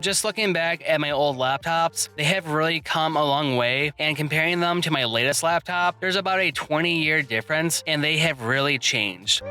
Just looking back at my old laptops, they have really come a long way, and comparing them to my latest laptop, there's about a 20-year difference, and they have really changed.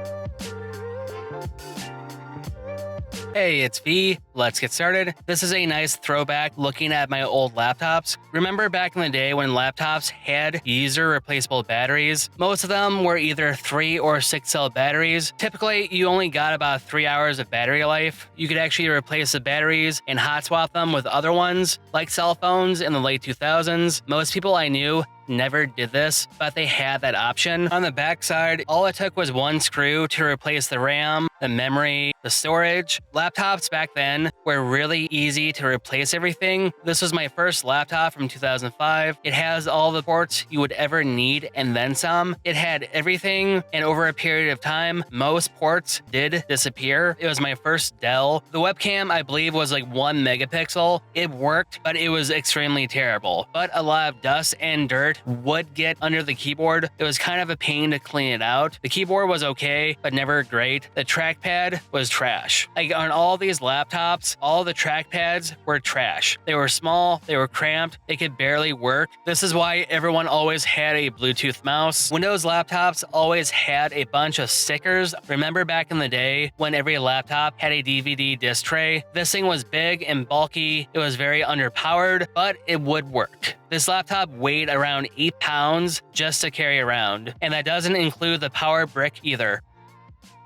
Hey, it's V. Let's get started. This is a nice throwback looking at my old laptops. Remember back in the day when laptops had user replaceable batteries? Most of them were either 3 or 6 cell batteries. Typically, you only got about 3 hours of battery life. You could actually replace the batteries and hot swap them with other ones, like cell phones in the late 2000s. Most people I knew never did this, but they had that option. On the back side, all it took was one screw to replace the RAM, the memory, the storage. Laptops back then were really easy to replace everything. This was my first laptop from 2005. It has all the ports you would ever need and then some. It had everything, and over a period of time, most ports did disappear. It was my first Dell. The webcam, I believe, was like 1 megapixel. It worked, but it was extremely terrible. But a lot of dust and dirt would get under the keyboard. It was kind of a pain to clean it out. The keyboard was okay, but never great. The trackpad was trash. Like on all these laptops, all the trackpads were trash. They were small, they were cramped, they could barely work. This is why everyone always had a Bluetooth mouse. Windows laptops always had a bunch of stickers. Remember back in the day when every laptop had a DVD disc tray? This thing was big and bulky. It was very underpowered, but it would work. This laptop weighed around 8 pounds just to carry around, and that doesn't include the power brick either.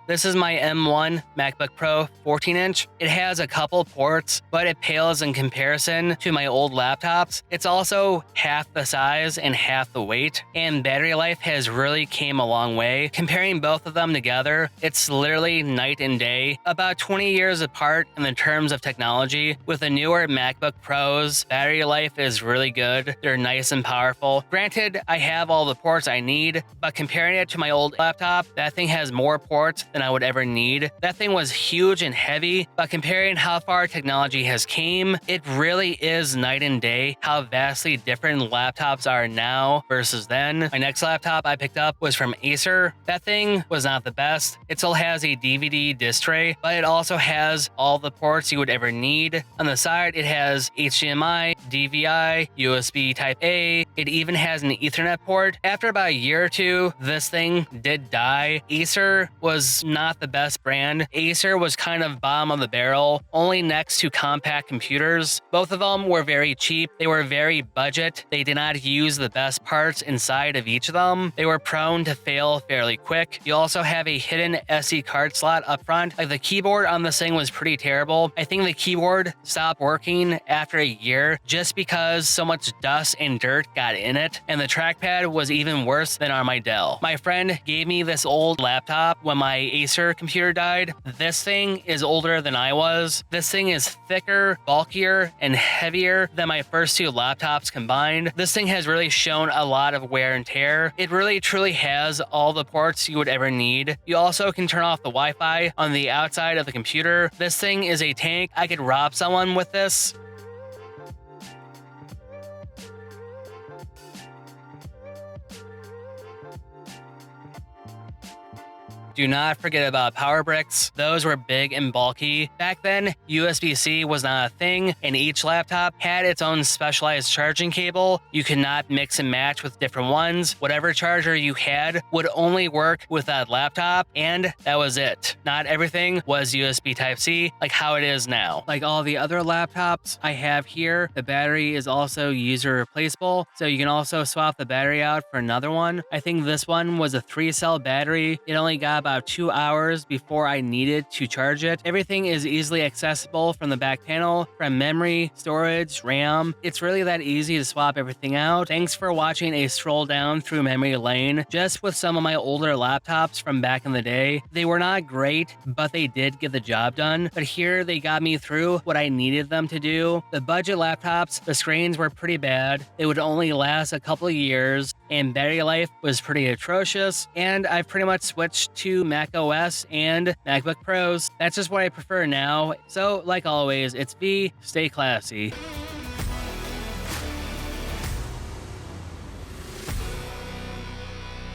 This is my M1 MacBook Pro 14-inch. It has a couple ports, but it pales in comparison to my old laptops. It's also half the size and half the weight, and battery life has really came a long way. Comparing both of them together, it's literally night and day. About 20 years apart in the terms of technology. With the newer MacBook Pros, battery life is really good. They're nice and powerful. Granted, I have all the ports I need, but comparing it to my old laptop, that thing has more ports than I would ever need. That thing was huge and heavy, but comparing how far technology has came, it really is night and day how vastly different laptops are now versus then. My next laptop I picked up was from Acer. That thing was not the best. It still has a DVD disc tray, but it also has all the ports you would ever need. On the side, it has HDMI, DVI, USB Type-A. It even has an Ethernet port. After about a year or two, this thing did die. Acer was not the best brand. Acer was kind of bottom of the barrel, only next to compact computers. Both of them were very cheap. They were very budget. They did not use the best parts inside of each of them. They were prone to fail fairly quick. You also have a hidden SD card slot up front. Like the keyboard on this thing was pretty terrible. I think the keyboard stopped working after a year just because so much dust and dirt got in it, and the trackpad was even worse than on my Dell. My friend gave me this old laptop when my Acer computer died. This thing is older than I was. This thing is thicker, bulkier, and heavier than my first two laptops combined. This thing has really shown a lot of wear and tear. It really truly has all the ports you would ever need. You also can turn off the Wi-Fi on the outside of the computer. This thing is a tank. I could rob someone with this. Do not forget about power bricks. Those were big and bulky. Back then, USB-C was not a thing, and each laptop had its own specialized charging cable. You could not mix and match with different ones. Whatever charger you had would only work with that laptop, and that was it. Not everything was USB Type-C like how it is now. Like all the other laptops I have here, the battery is also user replaceable, so you can also swap the battery out for another one. I think this one was a 3-cell battery. It only got about 2 hours before I needed to charge it. Everything is easily accessible from the back panel, from memory, storage, RAM. It's really that easy to swap everything out. Thanks for watching a stroll down through memory lane just with some of my older laptops from back in the day. They were not great, but they did get the job done. But here they got me through what I needed them to do. The budget laptops, the screens were pretty bad. They would only last a couple of years, and battery life was pretty atrocious. And I've pretty much switched to Mac OS and MacBook Pros. That's just what I prefer now. So, like always, it's V, stay classy.